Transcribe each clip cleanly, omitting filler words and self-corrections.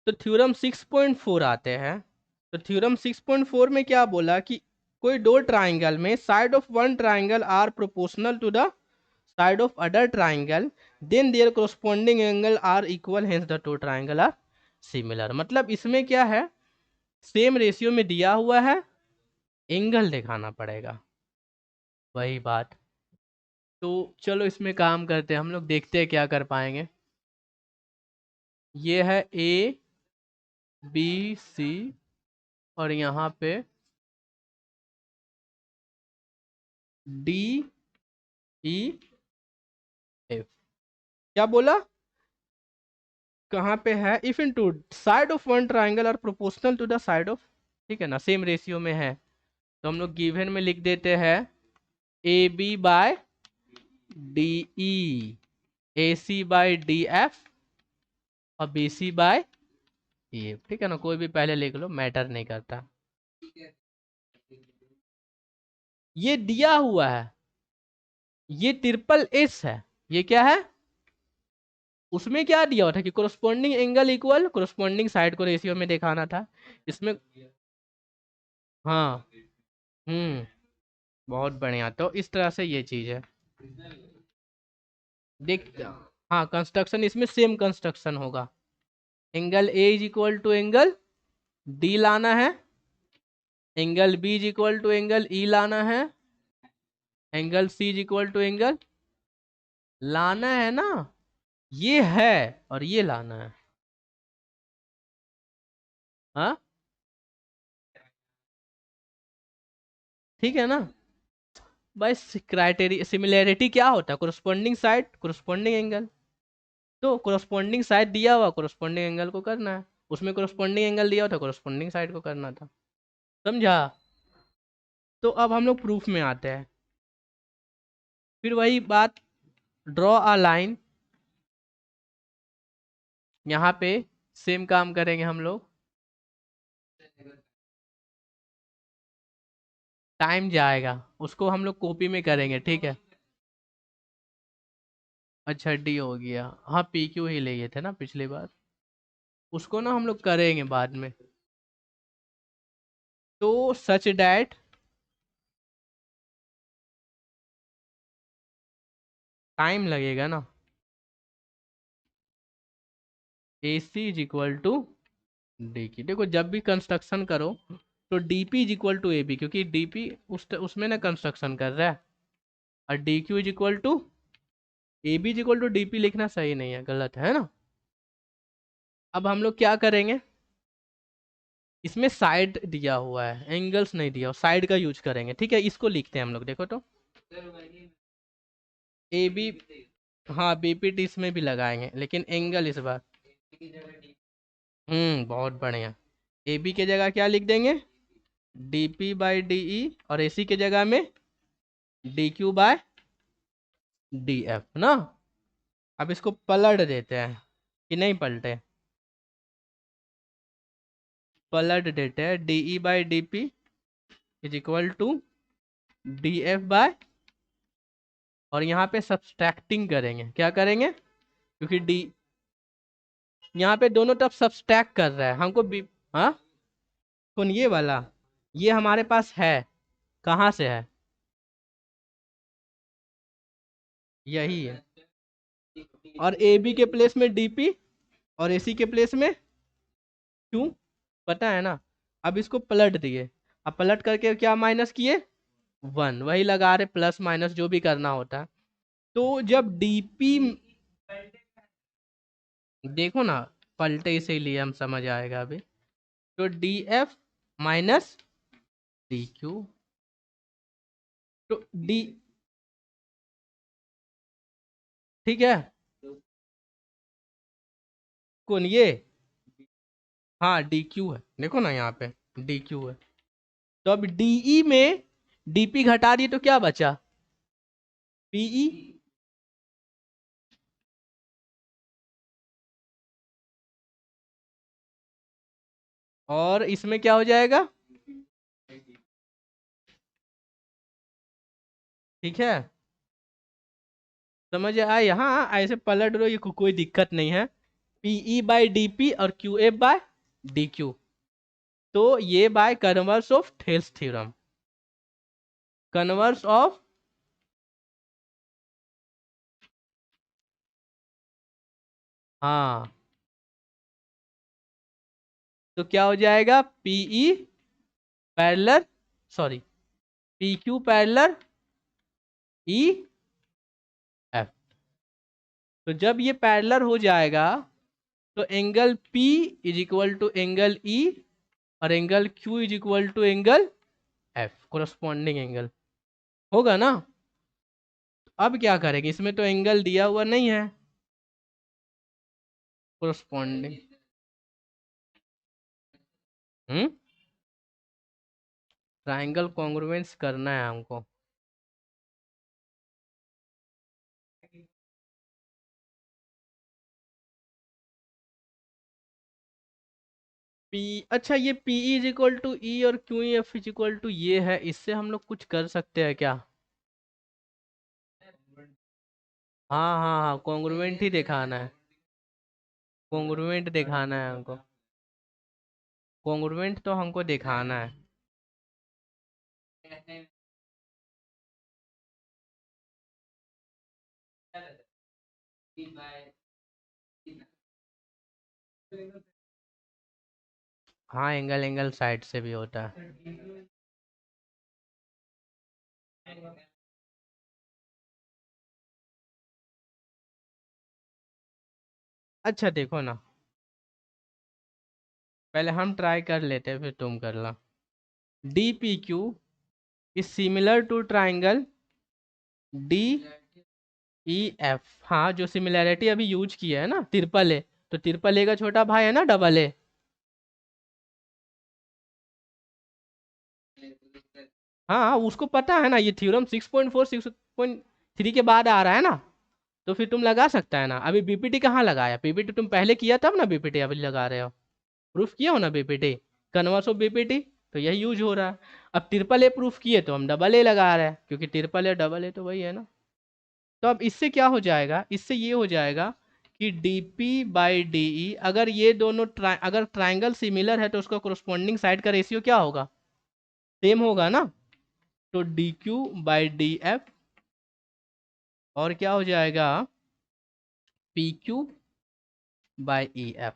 तो थ्योरम 6.4 आते हैं। तो थ्योरम 6.4 में क्या बोला कि कोई दो ट्राइंगल में side of one triangle are proportional to the side of other triangle, then their corresponding angle are equal, hence the two triangle are similar. मतलब इसमें क्या है, सेम रेशियो में दिया हुआ है, एंगल दिखाना पड़ेगा, वही बात। तो चलो इसमें काम करते हैं हम लोग, देखते हैं क्या कर पाएंगे। ये है ए बी सी और यहाँ पे डी ई एफ। क्या बोला, कहाँ पे है, if in two side of one triangle are proportional to the side of, ठीक है ना, सेम रेशियो में है, तो हम लोग गिवन में लिख देते हैं A B by D E, A C by D F और बी सी बाय ए, ठीक है ना, कोई भी पहले लिख लो, मैटर नहीं करता। ये दिया हुआ है, ये ट्रिपल एस है, ये क्या है, उसमें क्या दिया हुआ था कि corresponding angle equal corresponding side को रेशियो में दिखाना था इसमें। हाँ। बहुत बढ़िया, तो इस तरह से ये चीज है, देख। हाँ, कंस्ट्रक्शन इसमें सेम कंस्ट्रक्शन होगा, angle A is equal to angle D लाना है, angle B is equal to angle E लाना है, angle C is equal to angle लाना है ना, ये है, और ये लाना है। हाँ, ठीक है ना। बस क्राइटेरिया सिमिलैरिटी क्या होता है, कोरस्पॉन्डिंग साइड कोरस्पॉन्डिंग एंगल, तो कोरस्पॉन्डिंग साइड दिया हुआ, कोरस्पॉन्डिंग एंगल को करना है, उसमें कोरस्पॉन्डिंग एंगल दिया हुआ था, कोरस्पॉन्डिंग साइड को करना था, समझा। तो अब हम लोग प्रूफ में आते हैं, फिर वही बात, ड्रॉ अ लाइन, यहाँ पे सेम काम करेंगे हम लोग, टाइम जाएगा, उसको हम लोग कॉपी में करेंगे, ठीक है। अच्छा, डी हो गया, हाँ पी क्यू ही लिए थे ना पिछली बार, उसको ना हम लोग करेंगे बाद में। तो सच डैट टाइम लगेगा ना, A C is equal to D की, देखो जब भी कंस्ट्रक्शन करो तो D P is equal to A B, क्योंकि डी पी उसमें ना कंस्ट्रक्शन कर रहा है, और D Q is equal to A B is equal to D P लिखना सही नहीं है, गलत है ना। अब हम लोग क्या करेंगे, इसमें साइड दिया हुआ है, एंगल्स नहीं दिया हुआ, साइड का यूज करेंगे, ठीक है, इसको लिखते हैं हम लोग, देखो तो ए बी, हाँ बीपीटी इसमें भी लगाएंगे, लेकिन एंगल इस बार, बहुत बढ़िया। ए बी के जगह क्या लिख देंगे, D P by D E, और ए सी के जगह में D Q by D F ना। अब इसको पलट देते हैं, कि नहीं पलटे, पलट देते हैं, D E by D P is equal to D F by, और यहाँ पे सब्सट्रैक्टिंग करेंगे, क्या करेंगे, क्योंकि डी यहाँ पे दोनों तरफ सब्सट्रैक्ट कर रहा है हमको बी। हाँ, कौन ये वाला, ये हमारे पास है, कहाँ से है, यही है, और ए बी के प्लेस में डीपी और एसी के प्लेस में क्यू, पता है ना। अब इसको पलट दिए, अब पलट करके क्या माइनस किए, वन, वही लगा रहे, प्लस माइनस जो भी करना होता है। तो जब डीपी, देखो ना, पलटे इसीलिए हम समझ आएगा अभी, तो D F minus D Q, तो डी, ठीक है, कौन ये, हाँ डी क्यू है, देखो ना यहाँ पे डी क्यू है। तो अब डीई में डीपी घटा दिए तो क्या बचा, पीई, और इसमें क्या हो जाएगा, ठीक है, समझ आए, हाँ ऐसे पलट दो, ये कोई दिक्कत नहीं है, PE बाय DP और QF बाय DQ। तो ये by converse of Thales theorem, converse of हाँ, तो क्या हो जाएगा PE parallel, sorry PQ parallel EF। तो जब ये पैरेलल हो जाएगा तो angle P is equal to angle E और angle Q is equal to angle F, corresponding angle होगा ना। अब क्या करेंगे, इसमें तो एंगल दिया हुआ नहीं है कोरस्पॉन्डिंग। ट्राइंगल कॉन्ग्रुएंस करना है हमको। पी, अच्छा ये P is equal to E और Q F is equal to ये है, इससे हम लोग कुछ कर सकते हैं क्या? हाँ हाँ हाँ, कॉन्ग्रुएंट ही दिखाना है, कॉन्ग्रुएंट दिखाना है हमको, कॉन्ग्रुएंट तो हमको दिखाना है। हाँ, एंगल एंगल साइड से भी होता है। अच्छा देखो ना, पहले हम ट्राई कर लेते हैं फिर तुम करना। D P Q is similar to triangle D E F. हाँ, जो सिमिलैरिटी अभी यूज किया है ना, ट्रिपल ए, तो ट्रिपल ए का छोटा भाई है ना डबल ए। हाँ उसको पता है ना, ये थ्योरम 6.4 6.3 के बाद आ रहा है ना, तो फिर तुम लगा सकता है ना। अभी बीपीटी कहाँ लगाया, बीपीटी तुम पहले किया तब ना, बीपीटी अभी लगा रहे हो, प्रूफ किया हो ना बीपीटी, कन्वर्स ऑफ बीपीटी, तो यही यूज हो रहा है। अब ट्रिपल ए प्रूफ किए तो हम डबल ए लगा रहे हैं, क्योंकि ट्रिपल ए डबल ए तो वही है ना। तो अब इससे क्या हो जाएगा, इससे ये हो जाएगा कि डी पी बाई डी ई, अगर ये दोनों अगर ट्राइंगल सिमिलर है तो उसका कोरस्पॉन्डिंग साइड का रेशियो क्या होगा, सेम होगा ना। तो D Q by D F, और क्या हो जाएगा P Q by E F.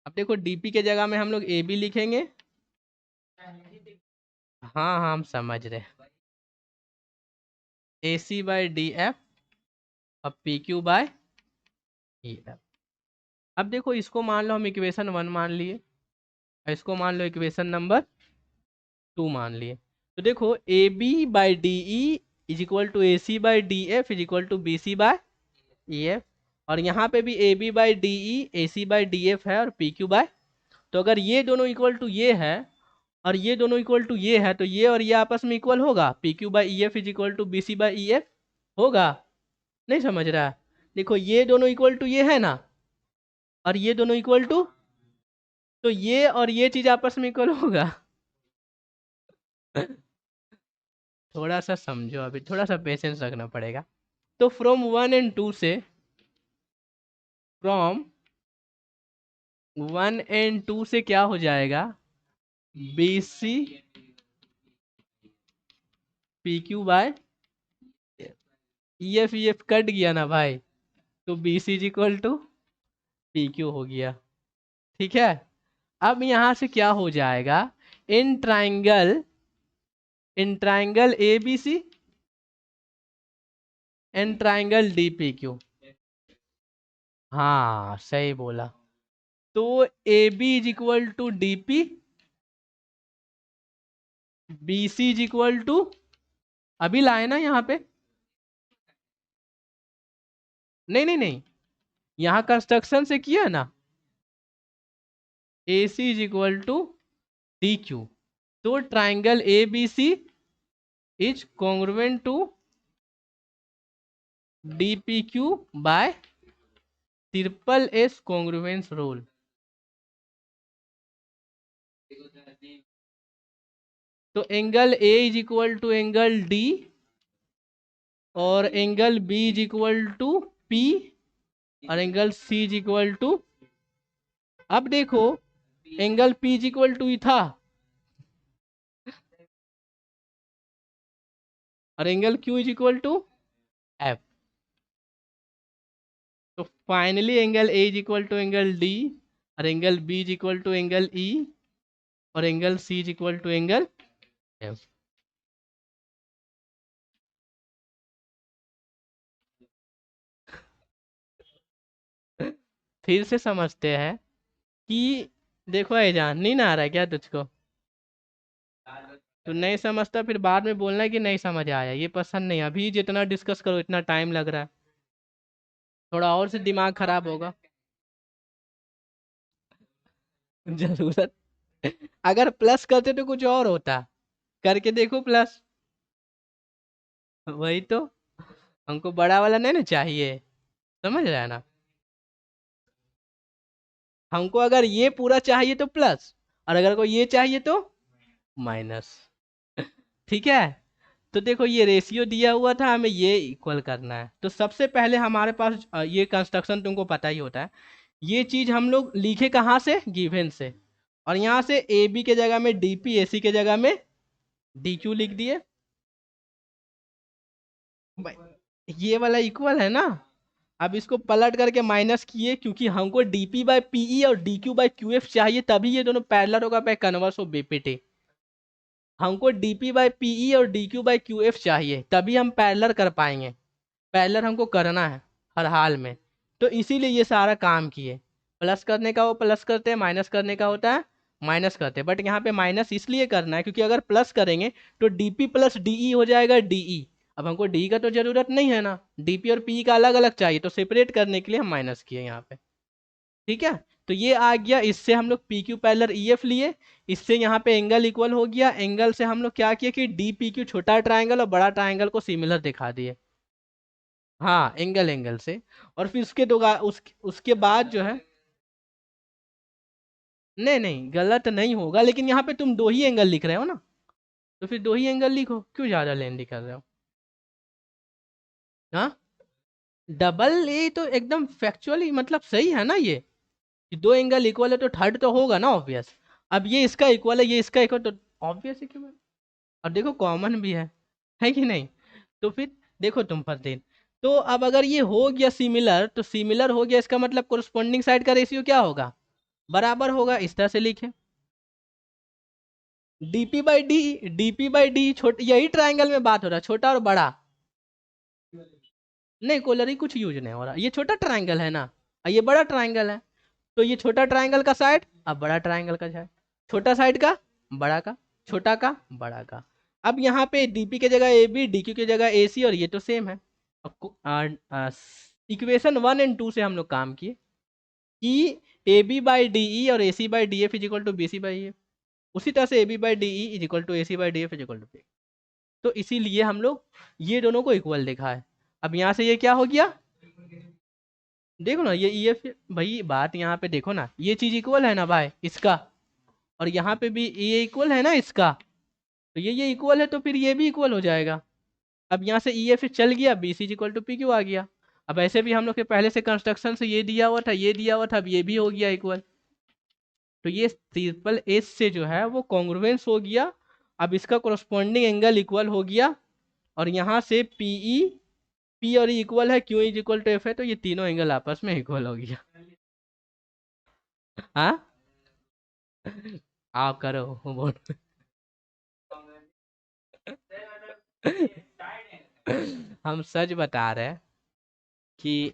अब देखो डीपी के जगह में हम लोग ए बी लिखेंगे। हाँ हाँ हम समझ रहे, ए सी बाई डी एफ और P Q by E F. अब देखो इसको मान लो हम इक्वेशन 1 मान लिए, और इसको मान लो इक्वेशन नंबर 2 मान लिए। तो देखो A B by D E is equal to A C by D F is equal to B C by E F, और यहाँ पे भी A B by D E A C by D F है और P Q by. तो अगर ये दोनों इक्वल टू ये है और ये दोनों इक्वल टू ये है, तो ये और ये आपस में इक्वल होगा, P Q by E F is equal to B C by E F होगा। नहीं समझ रहा? देखो ये दोनों इक्वल टू ये है ना, और ये दोनों इक्वल टू, तो ये और ये चीज आपस में इक्वल होगा। थोड़ा सा समझो, अभी थोड़ा सा पेशेंस रखना पड़ेगा। तो फ्रॉम 1 एंड 2 से, फ्रॉम 1 एंड 2 से क्या हो जाएगा, B C P Q by E F cut गया ना भाई, तो B C equal to P Q हो गया। ठीक है, अब यहां से क्या हो जाएगा, in triangle, in triangle A B C and triangle D P Q. हाँ सही बोला। तो A B is equal to D P, B C is equal to, अभी लाए ना यहाँ पे, नहीं नहीं नहीं, यहाँ कंस्ट्रक्शन से किया ना, A C is equal to D Q. तो triangle A B C is congruent to D P Q by triple S congruence rule. तो angle A is equal to angle D, और angle B is equal to P और angle C is equal to, अब देखो angle P is equal to ही था और angle Q is equal to F. तो finally angle A is equal to angle D और angle B is equal to angle E और angle C is equal to angle F. फिर से समझते हैं कि देखो ये जान नहीं ना आ रहा है क्या तुझको? तो नहीं समझता फिर बाद में बोलना है कि नहीं समझ आया, ये पसंद नहीं। अभी जितना डिस्कस करो इतना टाइम लग रहा है, थोड़ा और से दिमाग खराब होगा। जरूरत, अगर प्लस करते तो कुछ और होता, करके देखो प्लस। वही तो, हमको बड़ा वाला नहीं ना चाहिए, समझ रहा है ना? हमको अगर ये पूरा चाहिए तो प्लस, और अगर को ये चाहिए तो माइनस। ठीक है। तो देखो ये रेशियो दिया हुआ था, हमें ये इक्वल करना है। तो सबसे पहले हमारे पास ये कंस्ट्रक्शन तुमको पता ही होता है। ये चीज हम लोग लिखे कहाँ से, गिवन से, और यहाँ से ए बी के जगह में डी पी, ए सी के जगह में डी क्यू लिख दिए। ये वाला इक्वल है ना। अब इसको पलट करके माइनस किए, क्योंकि हमको डीपी बाय पीई और D Q by Q F चाहिए, तभी ये दोनों पैरेलल होगा बाय कन्वर्स ऑफ बीपीटी। हमको डीपी बाय पीई और D Q by Q F चाहिए, तभी हम पैरेलल कर पाएंगे। पैरेलल हमको करना है हर हाल में। तो इसीलिए ये सारा काम किए। प्लस करने का वो प्लस करते हैं, माइनस करने का होता है माइनस करते हैं। बट यहाँ पे माइनस इसलिए करना है क्योंकि अगर प्लस करेंगे तो डीपी प्लस डीई हो जाएगा डीई। अब हमको डी का तो जरूरत नहीं है ना, डीपी और पीई का अलग अलग चाहिए, तो सेपरेट करने के लिए हम माइनस किए यहाँ पे। ठीक है। तो ये आ गया, इससे हम लोग P Q parallel E F लिए, इससे यहाँ पे एंगल इक्वल हो गया। एंगल से हम लोग क्या किए कि डी पी क्यू छोटा ट्राइंगल और बड़ा ट्राइंगल को सिमिलर दिखा दिए। हाँ एंगल एंगल से। और फिर उसके दो उसके बाद जो है, नहीं नहीं गलत नहीं होगा, लेकिन यहाँ पे तुम दो ही एंगल लिख रहे हो ना, तो फिर दो ही एंगल लिखो, क्यों ज्यादा लेंदी कर रहे हो? हाँ, डबल ए तो एकदम फैक्चुअली मतलब सही है ना ये, कि दो एंगल इक्वल है तो थर्ड तो होगा ना ऑब्वियस। अब ये इसका इक्वल है, ये इसका इक्वल, तो ऑब्वियस है कि मैं, और देखो कॉमन भी है कि नहीं? तो फिर देखो तुम फरदीन, तो अब अगर ये हो गया सिमिलर, तो सिमिलर हो गया इसका मतलब कोरस्पॉन्डिंग साइड का रेशियो क्या होगा, बराबर होगा। इस तरह से लिखे DP by D, DP by D छोटा, यही ट्राइंगल में बात हो रहा है, छोटा और बड़ा। नहीं कोलर ही कुछ यूज नहीं हो रहा, ये छोटा ट्राइंगल है ना, और ये बड़ा ट्राइंगल है। तो ये छोटा ट्राइंगल का साइड, अब बड़ा ट्राइंगल का साइड, छोटा साइड का बड़ा का, छोटा का बड़ा का। अब यहाँ पे डीपी के जगह ए बी, डी क्यू की जगह ए सी, और ये तो सेम है। इक्वेशन 1 और 2 से हम लोग काम किए कि A B by D E और A C by D F is equal to B C by A. उसी तरह से A B by D E is equal to A C by D F is equal to B. तो इसीलिए हम लोग ये दोनों को इक्वल देखा है। अब यहाँ से ये क्या हो गया, देखो ना ये एफ, भाई बात यहाँ पे देखो ना, ये चीज इक्वल है ना भाई इसका, और यहाँ पे भी ये इक्वल है ना इसका, तो ये इक्वल है, तो फिर ये भी इक्वल हो जाएगा। अब यहाँ से ई एफ चल गया, B C equal to P Q आ गया। अब ऐसे भी हम लोग के पहले से कंस्ट्रक्शन से ये दिया हुआ था, ये दिया हुआ था, अब ये भी हो गया इक्वल। तो ये ट्रिपल एस से जो है वो कॉन्ग्रुएंस हो गया। अब इसका कोरस्पॉन्डिंग एंगल इक्वल हो गया, और यहाँ से पीई, पी और इक्वल है, Q is equal to F है, तो ये तीनों एंगल आपस में इक्वल हो गया। हाँ आप करो बोल। हम सच बता रहे हैं कि